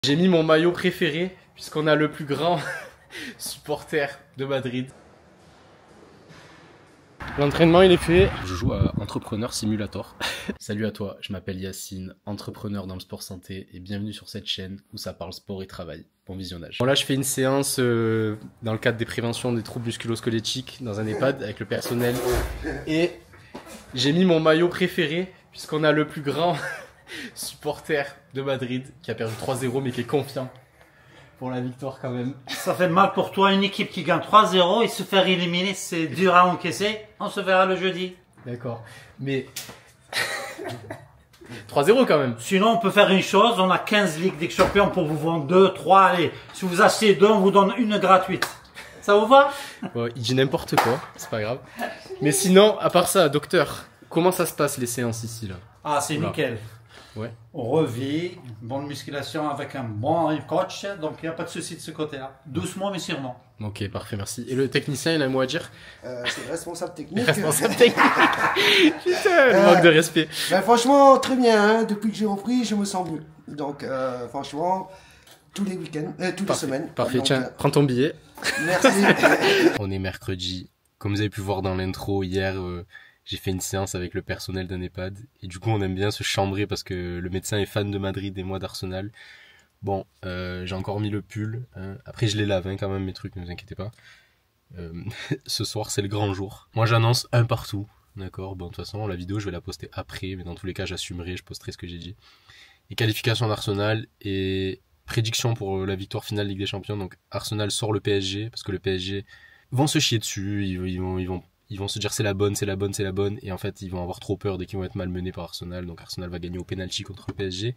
J'ai mis mon maillot préféré, puisqu'on a le plus grand supporter de Madrid. L'entraînement il est fait. Je joue à Entrepreneur Simulator. Salut à toi, je m'appelle Yacine, entrepreneur dans le sport santé et bienvenue sur cette chaîne où ça parle sport et travail. Bon visionnage. Bon là je fais une séance dans le cadre des préventions des troubles musculo-squelettiques dans un EHPAD avec le personnel. Et j'ai mis mon maillot préféré puisqu'on a le plus grand supporter de Madrid qui a perdu 3-0 mais qui est confiant pour la victoire quand même. Ça fait mal pour toi, une équipe qui gagne 3-0 et se faire éliminer, c'est dur à encaisser. On se verra le jeudi. D'accord, mais 3-0 quand même. Sinon, on peut faire une chose, on a 15 Ligues des Champions pour vous vendre 2, 3, allez. Si vous achetez 2, on vous donne une gratuite. Ça vous va? Bon, il dit n'importe quoi, c'est pas grave. Mais sinon, à part ça, docteur, comment ça se passe les séances ici là? Ah, c'est nickel. Ouais. On revit, bonne musculation avec un bon coach, donc il n'y a pas de souci de ce côté-là. Doucement mais sûrement. Ok, parfait, merci. Et le technicien, il a un mot à dire? C'est le responsable technique. Responsable technique. Putain, le manque de respect. Ben, franchement, très bien. Hein. Depuis que j'ai repris, je me sens mieux. Donc, franchement, tous les week-ends, toutes les semaines. Parfait, donc, tiens, prends ton billet. Merci. On est mercredi. Comme vous avez pu voir dans l'intro, hier, j'ai fait une séance avec le personnel d'un EHPAD. Et du coup, on aime bien se chambrer parce que le médecin est fan de Madrid et moi d'Arsenal. Bon, j'ai encore mis le pull. Hein. Après, je les lave hein, quand même, mes trucs, ne vous inquiétez pas. Ce soir, c'est le grand jour. Moi, j'annonce un partout. D'accord, bon, de toute façon, la vidéo, je vais la poster après. Mais dans tous les cas, j'assumerai, je posterai ce que j'ai dit. Et qualification d'Arsenal et prédiction pour la victoire finale Ligue des Champions. Donc, Arsenal sort le PSG parce que le PSG vont se chier dessus. Ils vont se dire c'est la bonne. Et en fait, ils vont avoir trop peur dès qu'ils vont être malmenés par Arsenal. Donc, Arsenal va gagner au penalty contre le PSG.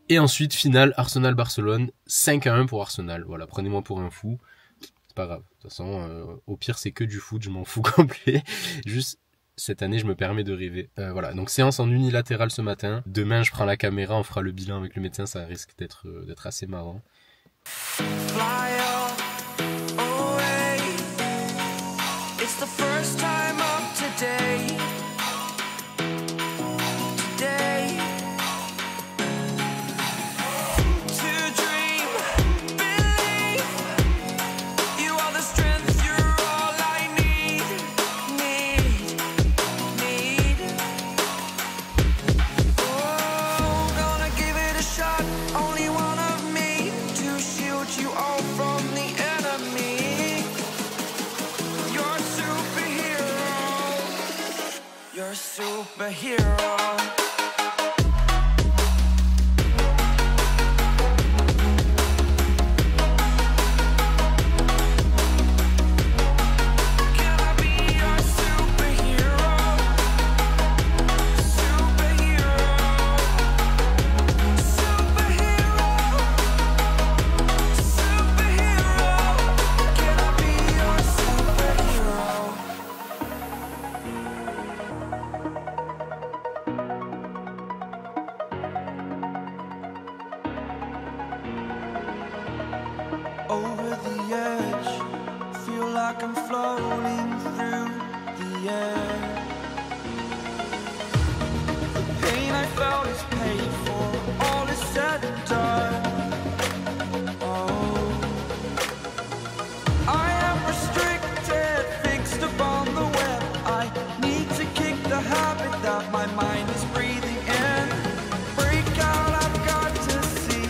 Et ensuite, finale, Arsenal-Barcelone, 5-1 pour Arsenal. Voilà, prenez-moi pour un fou. C'est pas grave. De toute façon, au pire, c'est que du foot, je m'en fous complet. Juste, cette année, je me permets de rêver. Voilà, donc séance en unilatéral ce matin. Demain, je prends la caméra, on fera le bilan avec le médecin. Ça risque d'être assez marrant. Superhero. Over the edge, feel like I'm floating through the air. The pain I felt is paid for, all is said and done. Oh, I am restricted, fixed upon the web. I need to kick the habit that my mind is breathing in. Break out, I've got to see.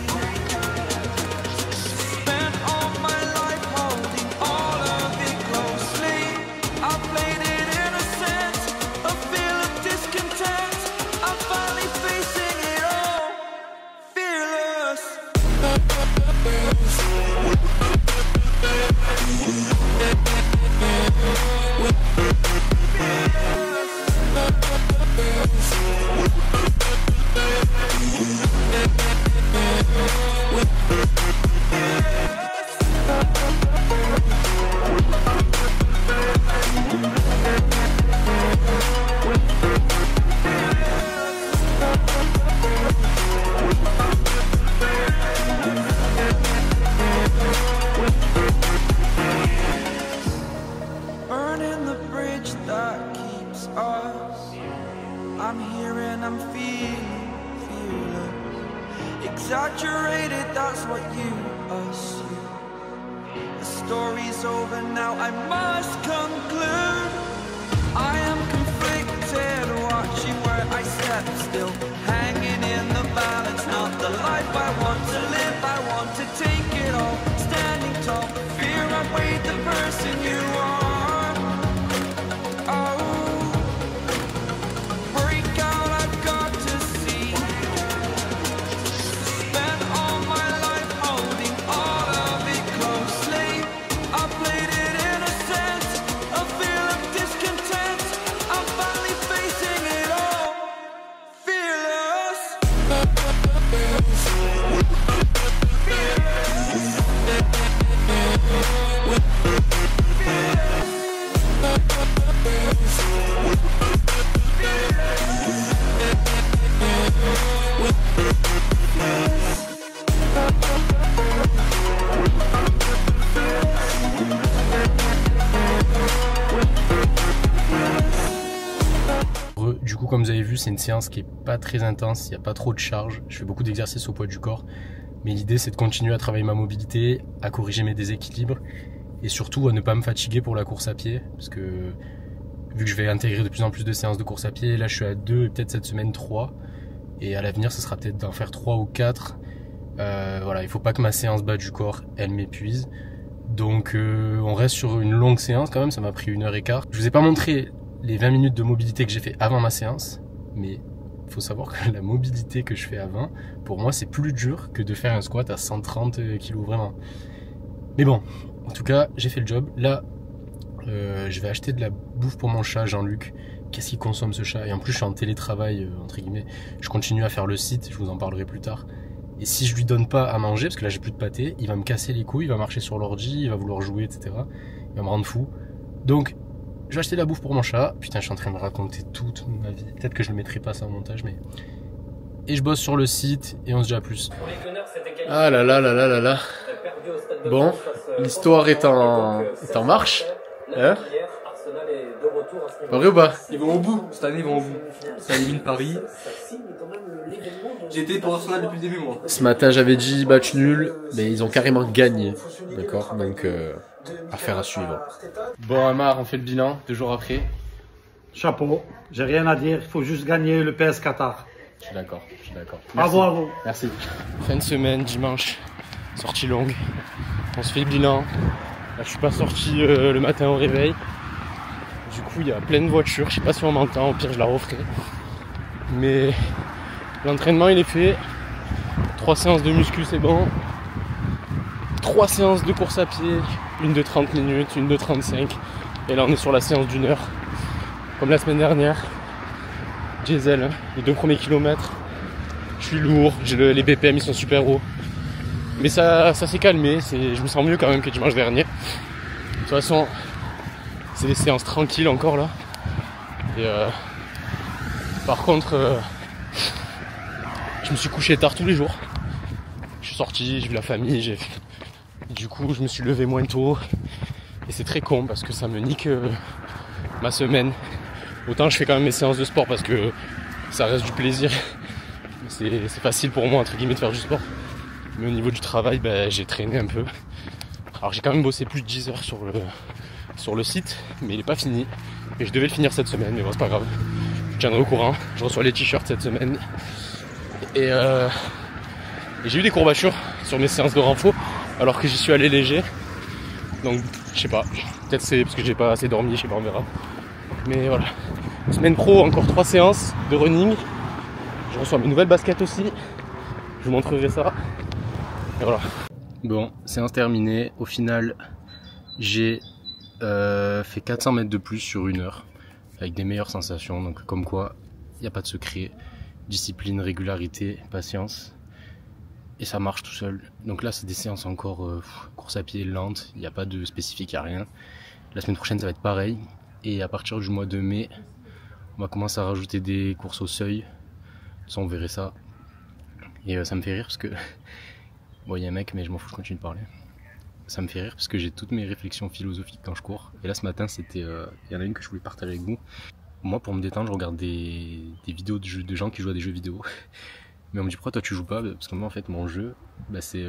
Facing it all. what you assume. The story's over now, I must conclude. I am conflicted, watching where I step still, hanging in the balance, not the life I want to live. I want to take it all, standing tall, fear outweighed the person you are. Oh, break out, I've got to see. Spent all my life holding all of it closely. I played it innocent, a feel of discontent. I'm finally facing it all, fearless. Du coup, comme vous avez vu, c'est une séance qui est pas très intense, il n'y a pas trop de charge. Je fais beaucoup d'exercices au poids du corps. Mais l'idée, c'est de continuer à travailler ma mobilité, à corriger mes déséquilibres et surtout à ne pas me fatiguer pour la course à pied. Parce que vu que je vais intégrer de plus en plus de séances de course à pied, là je suis à 2 et peut-être cette semaine 3. Et à l'avenir, ce sera peut-être d'en faire 3 ou 4. Voilà, il faut pas que ma séance bas du corps, elle m'épuise. Donc on reste sur une longue séance quand même, ça m'a pris 1h15. Je vous ai pas montré les 20 minutes de mobilité que j'ai fait avant ma séance, mais il faut savoir que la mobilité que je fais avant, pour moi c'est plus dur que de faire un squat à 130 kg vraiment. Mais bon, en tout cas j'ai fait le job. Là je vais acheter de la bouffe pour mon chat Jean-Luc. Qu'est-ce qu'il consomme ce chat? Et en plus je suis en télétravail entre guillemets, je continue à faire le site, je vous en parlerai plus tard. Et si je lui donne pas à manger, parce que là j'ai plus de pâté, il va me casser les couilles, il va marcher sur l'ordi, il va vouloir jouer, etc. Il va me rendre fou. Donc je vais acheter de la bouffe pour mon chat. Putain, je suis en train de raconter toute ma vie. Peut-être que je ne mettrai pas ça au montage, mais... Et je bosse sur le site et on se dit à plus. Ah là là là là là là. Bon, l'histoire est en marche. Hein? Pas vrai ou pas? Ils vont au bout, cette année ils vont au bout. Ça élimine Paris. J'ai été pour Arsenal depuis le début moi. Ce matin j'avais dit match nul, mais ils ont carrément gagné. D'accord, donc affaire à suivre. Bon Amar, on fait le bilan 2 jours après. Chapeau, j'ai rien à dire, il faut juste gagner le PS Qatar. Je suis d'accord, Bravo à vous. Merci. Fin de semaine, dimanche, sortie longue. On se fait le bilan. Là, je suis pas sorti le matin au réveil. Du coup, il y a plein de voitures. Je sais pas si on m'entend, au pire, je la referai. Mais l'entraînement, il est fait. 3 séances de muscu, c'est bon. 3 séances de course à pied. Une de 30 minutes, une de 35. Et là, on est sur la séance d'1 heure. Comme la semaine dernière. Diesel, les 2 premiers kilomètres. Je suis lourd, les BPM ils sont super hauts. Mais ça s'est calmé, je me sens mieux quand même que dimanche dernier. De toute façon, c'est des séances tranquilles encore là. Et par contre, je me suis couché tard tous les jours. Je suis sorti, j'ai vu la famille, du coup je me suis levé moins tôt. Et c'est très con parce que ça me nique ma semaine. Autant je fais quand même mes séances de sport parce que ça reste du plaisir. C'est facile pour moi entre guillemets de faire du sport. Mais au niveau du travail, j'ai traîné un peu. Alors j'ai quand même bossé plus de 10 heures sur le site, mais il n'est pas fini. Et je devais le finir cette semaine, mais bon c'est pas grave. Je tiendrai au courant, je reçois les t-shirts cette semaine. Et j'ai eu des courbatures sur mes séances de renfo, alors que j'y suis allé léger. Donc je sais pas, peut-être c'est parce que j'ai pas assez dormi, je sais pas, on verra. Mais voilà, semaine pro, encore 3 séances de running. Je reçois mes nouvelles baskets aussi. Je vous montrerai ça. Et voilà. Bon, séance terminée. Au final, j'ai fait 400 mètres de plus sur 1 heure. Avec des meilleures sensations. Donc comme quoi, il n'y a pas de secret. Discipline, régularité, patience. Et ça marche tout seul. Donc là, c'est des séances encore course à pied lente. Il n'y a pas de spécifique, il n'y a rien. La semaine prochaine, ça va être pareil. Et à partir du mois de mai, on va commencer à rajouter des courses au seuil. Ça, on verrait ça. Et ça me fait rire parce que... Bon, il y a un mec, mais je m'en fous, je continue de parler. Ça me fait rire parce que j'ai toutes mes réflexions philosophiques quand je cours. Et là, ce matin, c'était... Il y en a une que je voulais partager avec vous. Moi, pour me détendre, je regarde des vidéos de gens qui jouent à des jeux vidéo. Mais on me dit pourquoi toi tu joues pas? Parce que moi en fait mon jeu, c'est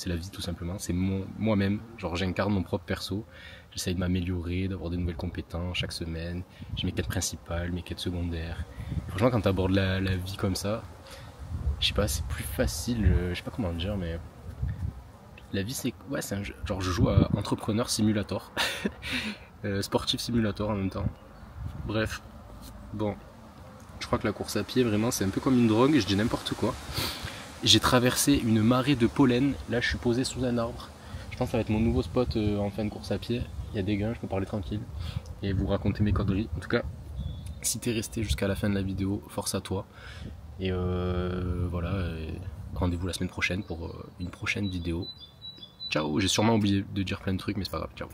la vie tout simplement, c'est moi-même, genre j'incarne mon propre perso, j'essaye de m'améliorer, d'avoir des nouvelles compétences chaque semaine, j'ai mes quêtes principales, mes quêtes secondaires. Franchement quand t'abordes la vie comme ça, je sais pas, c'est plus facile, je sais pas comment dire, mais la vie c'est un jeu, genre je joue à Entrepreneur Simulator, Sportif Simulator en même temps. Bref, bon, je crois que la course à pied vraiment c'est un peu comme une drogue, je dis n'importe quoi. J'ai traversé une marée de pollen, là je suis posé sous un arbre. Je pense que ça va être mon nouveau spot en fin de course à pied. Il y a des gains, je peux parler tranquille et vous raconter mes conneries. En tout cas, si t'es resté jusqu'à la fin de la vidéo, force à toi. Et voilà, rendez-vous la semaine prochaine pour une prochaine vidéo. Ciao, j'ai sûrement oublié de dire plein de trucs mais c'est pas grave, ciao.